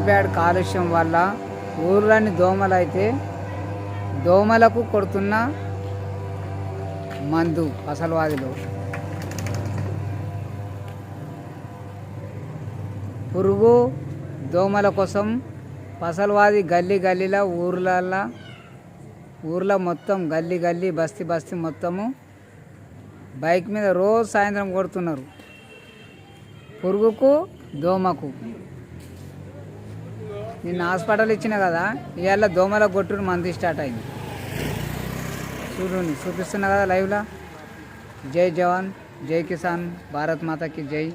Bad కాలుష్యం వల్ల ఊర్లోని దోమలైతే దోమలకు కొడుతున్న మందు పసలవాదిలో పురుగు దోమల కోసం పసలవాది గల్లీ గల్లీలో ఊర్లో మొత్తం గల్లీ గల్లీ బస్తీ బస్తీ మొత్తము బైక్ మీద రోజు సాయంత్రం కొడుతున్నారు పురుగుకు దోమకు. నిన్న హాస్పిటల్ ఇచ్చిన కదా, ఇవాళ దోమల కొట్టుడు మంది స్టార్ట్ అయింది. చూపిస్తున్నా కదా లైవ్లో. జై జవాన్, జై కిసాన్, భారత్ మాతాకి జై.